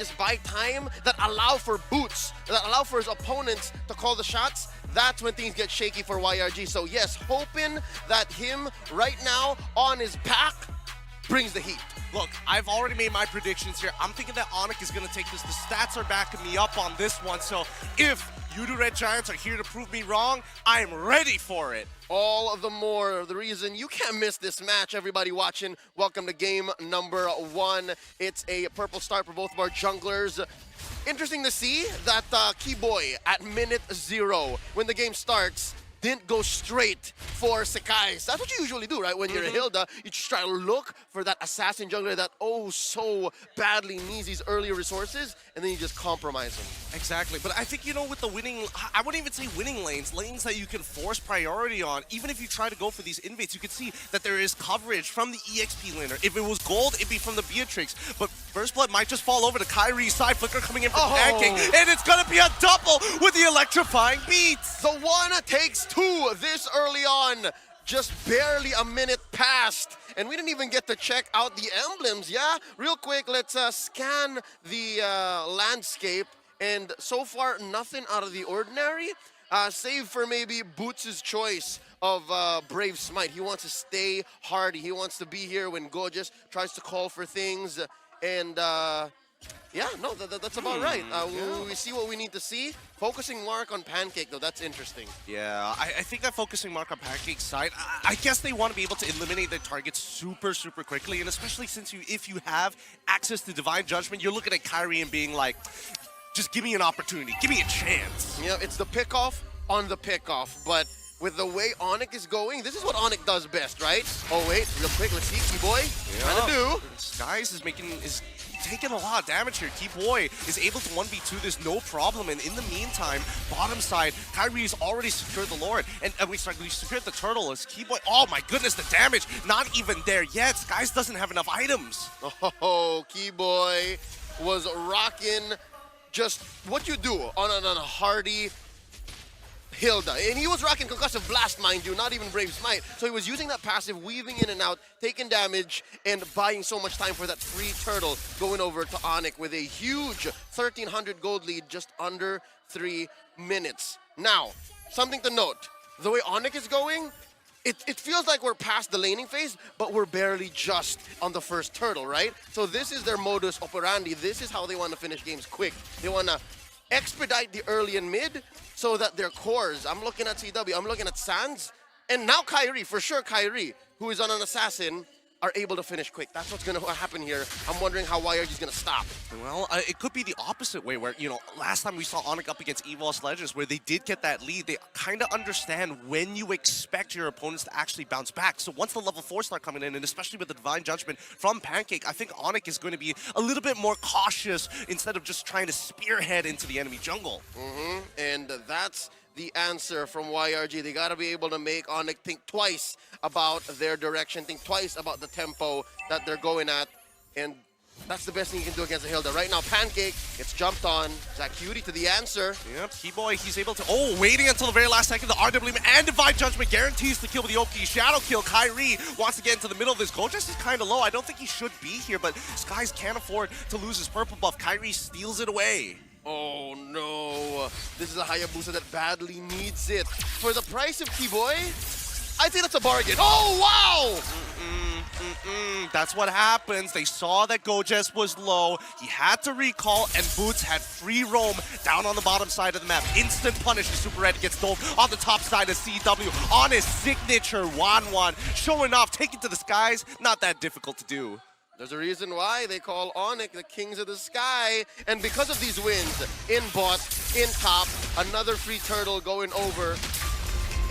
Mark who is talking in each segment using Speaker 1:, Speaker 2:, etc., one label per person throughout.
Speaker 1: just buy time, that allow for boots, that allow for his opponents to call the shots, that's when things get shaky for YRG. So yes, hoping that him right now on his back brings the heat.
Speaker 2: Look, I've already made my predictions here. I'm thinking that ONIC is going to take this. The stats are backing me up on this one. So if you do Red Giants are here to prove me wrong, I am ready for it.
Speaker 1: All the more the reason you can't miss this match. Everybody watching, welcome to game number 1. It's a purple start for both of our junglers. Interesting to see that Keyboy at minute 0, when the game starts, didn't go straight for Sekai's. That's what you usually do, right? When you're a Hilda, you just try to look for that assassin jungler that so badly needs these earlier resources, and then you just compromise them.
Speaker 2: Exactly, but I think, you know, with the winning, I wouldn't even say winning lanes, lanes that you can force priority on, even if you try to go for these invades, you can see that there is coverage from the EXP laner. If it was gold, it'd be from the Beatrix, but First Blood might just fall over to Kyrie's side, Flicker coming in for Pancake, and it's gonna be a double with the electrifying beats!
Speaker 1: The one takes 2 this early on. Just barely a minute passed, and we didn't even get to check out the emblems. Yeah, real quick, let's scan the landscape, and so far nothing out of the ordinary, save for maybe Boots' choice of Brave Smite. He wants to stay hardy. He wants to be here when Gorgeous tries to call for things, and yeah, no, that's about right. We see what we need to see. Focusing mark on Pancake, though, that's interesting.
Speaker 2: Yeah, I think that focusing mark on Pancake's side, I guess they want to be able to eliminate their targets super quickly, and especially since if you have access to Divine Judgment, you're looking at Kyrie and being like, just give me an opportunity, give me a chance.
Speaker 1: Yeah, it's the pickoff on the pickoff, but with the way ONIC is going, this is what ONIC does best, right? Oh wait, real quick, let's see, Keyboy, trying to do.
Speaker 2: Skies is taking a lot of damage here. Keyboy is able to 1v2 this no problem, and in the meantime, bottom side, Kyrie's already secured the Lord, and we secured the turtle as Keyboy. Oh my goodness, the damage, not even there yet. Skies doesn't have enough items.
Speaker 1: Oh, Keyboy was rocking just what you do on a hardy Hilda, and he was rocking Concussive Blast, mind you, not even Brave Smite. So he was using that passive, weaving in and out, taking damage, and buying so much time for that free turtle, going over to ONIC with a huge 1,300 gold lead just under 3 minutes. Now, something to note, the way ONIC is going, it feels like we're past the laning phase, but we're barely just on the first turtle, right? So this is their modus operandi. This is how they want to finish games quick. They want to expedite the early and mid so that their cores, I'm looking at CW, I'm looking at Sands, and now Kyrie, for sure Kyrie, who is on an assassin, are able to finish quick. That's what's going to happen here. I'm wondering how YRG is going to stop.
Speaker 2: Well, it could be the opposite way where, you know, last time we saw ONIC up against EVOS Legends where they did get that lead, they kind of understand when you expect your opponents to actually bounce back. So once the level 4 start coming in, and especially with the Divine Judgment from Pancake, I think ONIC is going to be a little bit more cautious instead of just trying to spearhead into the enemy jungle.
Speaker 1: And that's the answer from YRG. They got to be able to make ONIC think twice about their direction, think twice about the tempo that they're going at, and that's the best thing you can do against a Hilda. Right now, Pancake gets jumped on. Zach Cutie to the answer.
Speaker 2: Yep, Keyboy, he's able to, waiting until the very last second, the RWM and Divine Judgment guarantees the kill with the Oki. Shadow kill, Kyrie wants to get into the middle of this. Gorgeous is kind of low. I don't think he should be here, but Skies can't afford to lose his purple buff. Kyrie steals it away.
Speaker 1: Oh no, this is a Hayabusa that badly needs it. For the price of Keyboy, I think that's a bargain. Oh wow!
Speaker 2: That's what happens. They saw that Gojes was low. He had to recall, and Boots had free roam down on the bottom side of the map. Instant punish. The Super Red gets dove on the top side of CW on his signature 1-1. Showing off, taking to the skies. Not that difficult to do.
Speaker 1: There's a reason why they call ONIC the Kings of the Sky. And because of these wins, in bot, in top, another free turtle going over.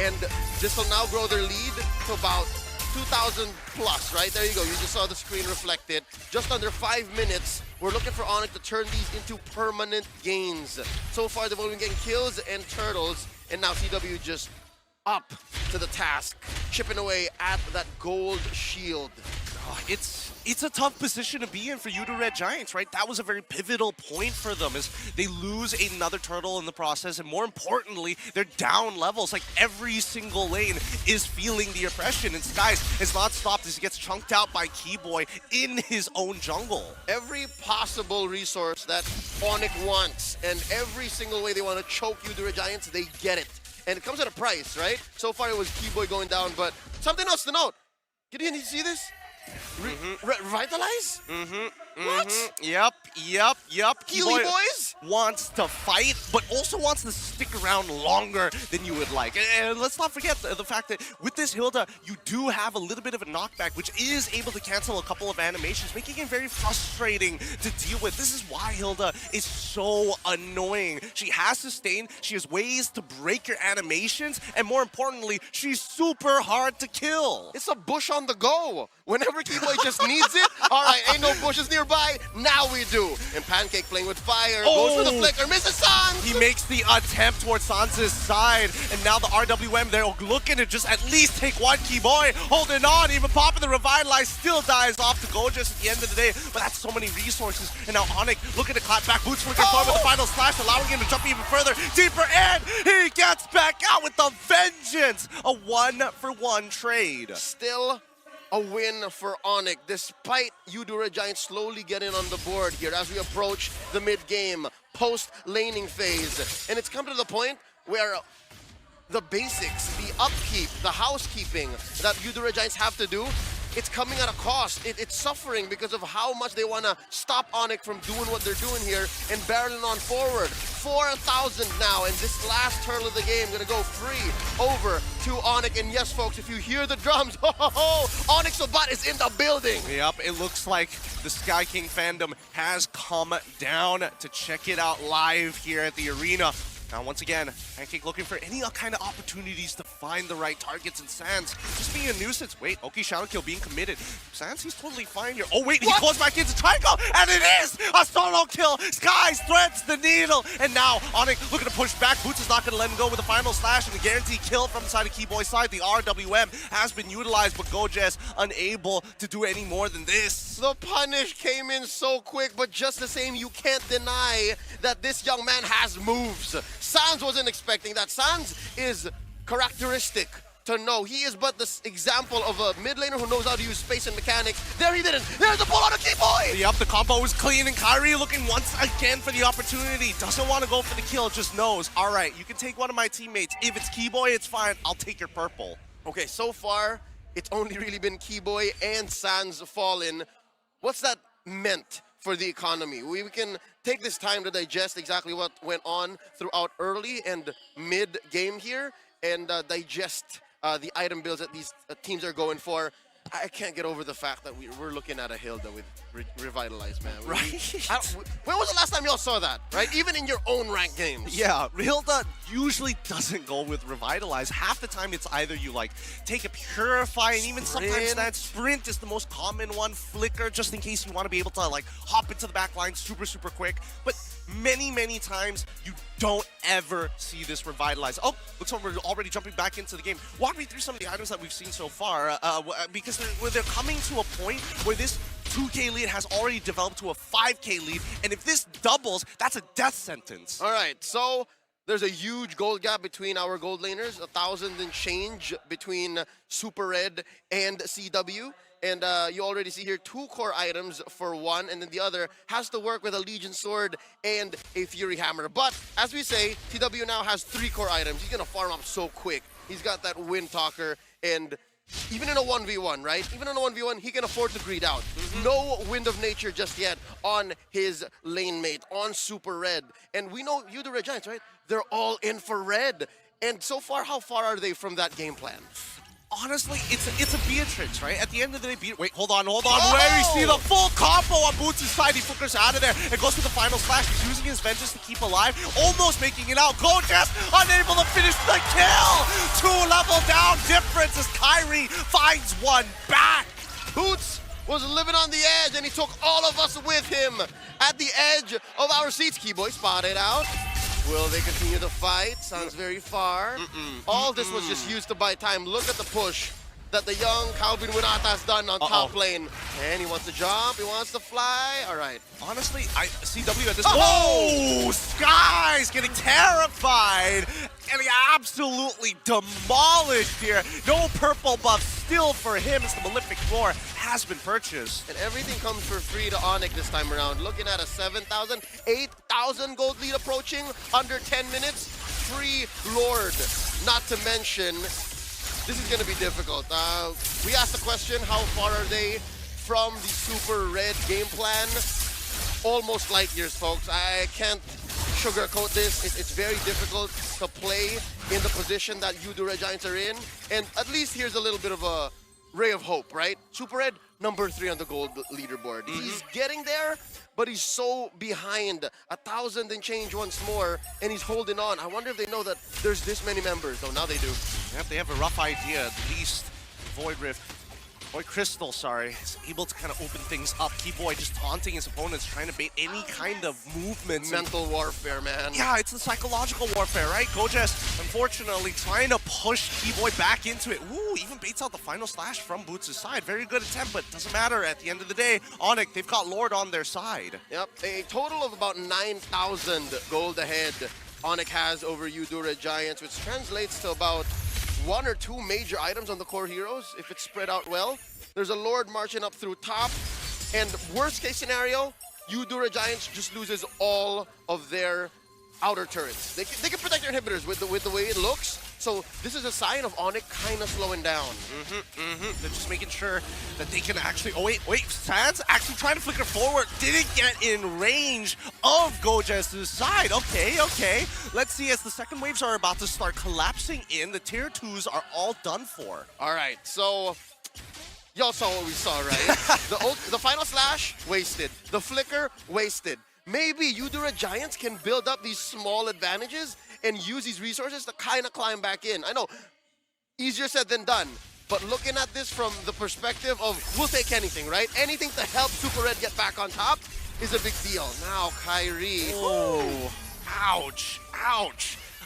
Speaker 1: And this will now grow their lead to about 2,000 plus, right? There you go. You just saw the screen reflected. Just under 5 minutes, we're looking for ONIC to turn these into permanent gains. So far, they've only been getting kills and turtles. And now CW just up to the task, chipping away at that gold shield.
Speaker 2: It's a tough position to be in for you, the Red Giants, right? That was a very pivotal point for them as they lose another turtle in the process, and more importantly, they're down levels. Like every single lane is feeling the oppression, and Skies has not stopped as he gets chunked out by Keyboy in his own jungle.
Speaker 1: Every possible resource that ONIC wants, and every single way they want to choke you, the Red Giants, they get it. And it comes at a price, right? So far it was Keyboy going down, but something else to note. Gideon, you see this? Revitalize? What?
Speaker 2: Yep.
Speaker 1: Keely boys?
Speaker 2: Wants to fight, but also wants to stick around longer than you would like. And let's not forget the fact that with this Hilda, you do have a little bit of a knockback, which is able to cancel a couple of animations, making it very frustrating to deal with. This is why Hilda is so annoying. She has sustain, she has ways to break your animations, and more importantly, she's super hard to kill.
Speaker 1: It's a bush on the go. Whenever Keyboy just needs it, all right, ain't no bushes nearby, now we do. And Pancake playing with fire, goes for the flicker, misses Sans!
Speaker 2: He makes the attempt towards Sans' side, and now the RWM, they're looking to just at least take one. Keyboy holding on, even popping the Revitalize, still dies off to Gorgeous at the end of the day, but that's so many resources. And now ONIC looking to clap back, Boots flicking forward with the final slash, allowing him to jump even further, deeper in, he gets back out with the vengeance! A 1-for-1 trade.
Speaker 1: Still a win for ONIC, despite Red Giants slowly getting on the board here as we approach the mid-game, post-laning phase. And it's come to the point where the basics, the upkeep, the housekeeping that Red Giants have to do, it's coming at a cost. It's suffering because of how much they want to stop ONIC from doing what they're doing here and barreling on forward. 4,000 now, and this last turtle of the game gonna go free over to ONIC. And yes, folks, if you hear the drums, ONIC Sabat is in the building.
Speaker 2: Yep, it looks like the Sky King fandom has come down to check it out live here at the arena. Now, once again, Pancake looking for any kind of opportunities to find the right targets, and Sans just being a nuisance. Wait, okay, Shadow Kill being committed. Sans, he's totally fine here. Oh, wait, he goes back into triangle, and it is a solo kill. Skies threads the needle, and now ONIC looking to push back. Boots is not going to let him go with a final slash and a guaranteed kill from the side of Keyboy's side. The RWM has been utilized, but Gojes unable to do any more than this.
Speaker 1: The punish came in so quick, but just the same, you can't deny that this young man has moves. Sans wasn't expecting that. Sans is characteristic to know. He is but the example of a mid laner who knows how to use space and mechanics. There he didn't. There's the pull on a Keyboy!
Speaker 2: Yep, the combo is clean, and Kyrie looking once again for the opportunity. Doesn't want to go for the kill, just knows, all right, you can take one of my teammates. If it's Keyboy, it's fine. I'll take your purple.
Speaker 1: Okay, so far, it's only really been Keyboy and Sans fallen. What's that meant for the economy? We can take this time to digest exactly what went on throughout early and mid-game here and digest the item builds that these teams are going for. I can't get over the fact that we're looking at a Hilda with Revitalize, man.
Speaker 2: Right?
Speaker 1: When was the last time y'all saw that, right? Even in your own ranked games.
Speaker 2: Yeah, Hilda usually doesn't go with Revitalize. Half the time it's either you like take a Purify, and even sometimes that Sprint is the most common one. Flicker, just in case you want to be able to like hop into the back line super quick. But many times you don't ever see this Revitalize. Oh, looks like we're already jumping back into the game. Walk me through some of the items that we've seen so far, because they're coming to a point where this 2K lead has already developed to a 5K lead, and if this doubles, that's a death sentence.
Speaker 1: All right, so there's a huge gold gap between our gold laners, 1,000 and change between Super Red and CW. And you already see here 2 core items for one, and then the other has to work with a Legion Sword and a Fury Hammer. But as we say, TW now has 3 core items. He's gonna farm up so quick. He's got that Wind Talker, and even in a 1v1, right? Even in a 1v1, he can afford to greed out. No Wind of Nature just yet on his lane mate, on Super Red. And we know you, the Red Giants, right? They're all in for red. And so far, how far are they from that game plan?
Speaker 2: Honestly, it's a Beatrix, right? At the end of the day, wait, hold on. Where you see the full combo on Boots' side, he flickers out of there and goes for the final slash. He's using his vengeance to keep alive, almost making it out. Gojes unable to finish the kill. 2 level down difference as Kyrie finds one back.
Speaker 1: Boots was living on the edge, and he took all of us with him at the edge of our seats. Keyboy spotted out. Will they continue the fight? Sounds very far. All this was just used to buy time. Look at the push. that the young Calvin Winata's done on top lane. And he wants to jump, he wants to fly. All right.
Speaker 2: Honestly, CW at this point. Oh! Sky's getting terrified. And he absolutely demolished here. No purple buff still for him as the Malefic Roar has been purchased.
Speaker 1: And everything comes for free to ONIC this time around. Looking at a 7,000, 8,000 gold lead approaching under 10 minutes. Free Lord. Not to mention, this is going to be difficult. We asked the question, how far are they from the Super Red game plan? Almost light years, folks. I can't sugarcoat this. It's very difficult to play in the position that you Red Giants are in. And at least here's a little bit of a ray of hope, right? Super Red, number 3 on the gold leaderboard. He's getting there, but he's so behind. 1,000 and change once more, and he's holding on. I wonder if they know that there's this many members. Oh, now they do.
Speaker 2: Yep, they have a rough idea. At least Void Crystal, is able to kind of open things up. Keyboy just taunting his opponents, trying to bait any kind of movements.
Speaker 1: Mental warfare, man.
Speaker 2: Yeah, it's the psychological warfare, right? Gojes, unfortunately, trying to push Keyboy back into it. Ooh, even baits out the final slash from Boots' side. Very good attempt, but doesn't matter. At the end of the day, ONIC, they've got Lord on their side.
Speaker 1: Yep, a total of about 9,000 gold ahead ONIC has over Red Giants, which translates to about 1 or 2 major items on the core heroes, if it's spread out well. There's a Lord marching up through top, and worst case scenario, Red Giants just loses all of their outer turrets. They can protect their inhibitors with the way it looks, so this is a sign of ONIC kind of slowing down.
Speaker 2: They're just making sure that they can actually... Oh, wait, Sands actually trying to flicker forward. Didn't get in range of Gojes' side. Okay. Let's see, as the second waves are about to start collapsing in, the tier 2s are all done for.
Speaker 1: All right, so... Y'all saw what we saw, right? the final slash, wasted. The flicker, wasted. Maybe Red Giants can build up these small advantages and use these resources to kind of climb back in. I know, easier said than done, but looking at this from the perspective of we'll take anything, right? Anything to help Super Red get back on top is a big deal. Now, Kyrie.
Speaker 2: Oh, ouch.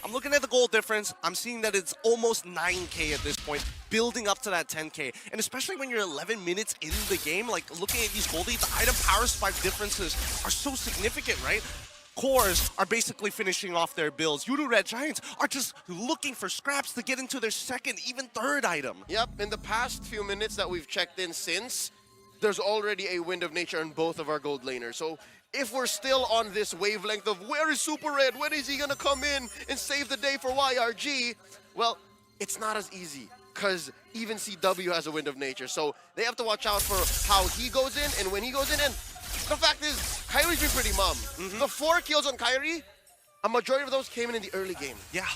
Speaker 2: I'm looking at the goal difference. I'm seeing that it's almost 9K at this point, building up to that 10K. And especially when you're 11 minutes in the game, like looking at these gold leads, the item power spike differences are so significant, right? Cores are basically finishing off their builds. Red Giants are just looking for scraps to get into their second, even third item.
Speaker 1: Yep, in the past few minutes that we've checked in since, there's already a Wind of Nature on both of our gold laners. So if we're still on this wavelength of where is Super Red, when is he gonna come in and save the day for YRG? Well, it's not as easy, because even CW has a Wind of Nature. So they have to watch out for how he goes in and when he goes in. And the fact is, Kyrie's been pretty mum. The 4 kills on Kyrie, a majority of those came in the early game.
Speaker 2: Yeah.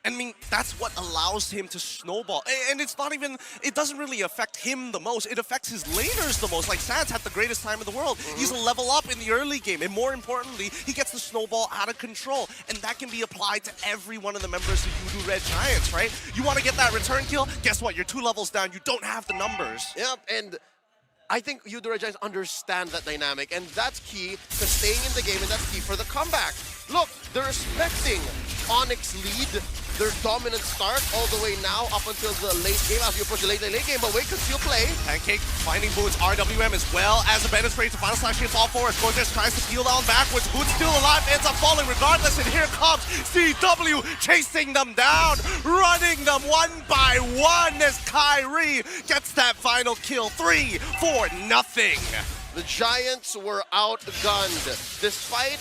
Speaker 2: I mean, that's what allows him to snowball. And it's not even, it doesn't really affect him the most. It affects his laners the most. Like, Sans had the greatest time in the world. He's a level up in the early game. And more importantly, he gets the snowball out of control. And that can be applied to every one of the members of Red Giants, right? You want to get that return kill? Guess what? You're 2 levels down. You don't have the numbers.
Speaker 1: Yep, and I think Red Giants understand that dynamic. And that's key to staying in the game, and that's key for the comeback. Look, they're respecting ONIC's lead, their dominant start all the way now up until the late game, as you approach the late game, but wait, because still play.
Speaker 2: Pancake finding Boots, RWM, as well as a Bandit spray to final slash hits all forward. Gorgeous tries to peel down backwards. Boots still alive, ends up falling regardless, and here comes CW chasing them down, running them 1 by 1 as Kyrie gets that final kill, 3-4-0.
Speaker 1: The Giants were outgunned. Despite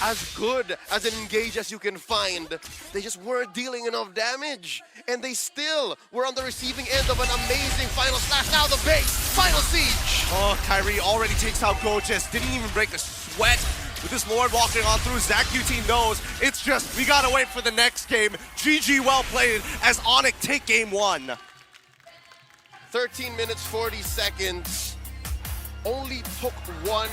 Speaker 1: as good as an engage as you can find, they just weren't dealing enough damage. And they still were on the receiving end of an amazing final slash. Now the base, final siege.
Speaker 2: Oh, Kyrie already takes out Gojes, didn't even break a sweat. With this Lord walking on through, Zach QT knows it's just, we gotta wait for the next game. GG, well played, as ONIC take game 1.
Speaker 1: 13 minutes, 40 seconds. Only took one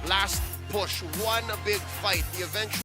Speaker 1: last push, one big fight. The eventual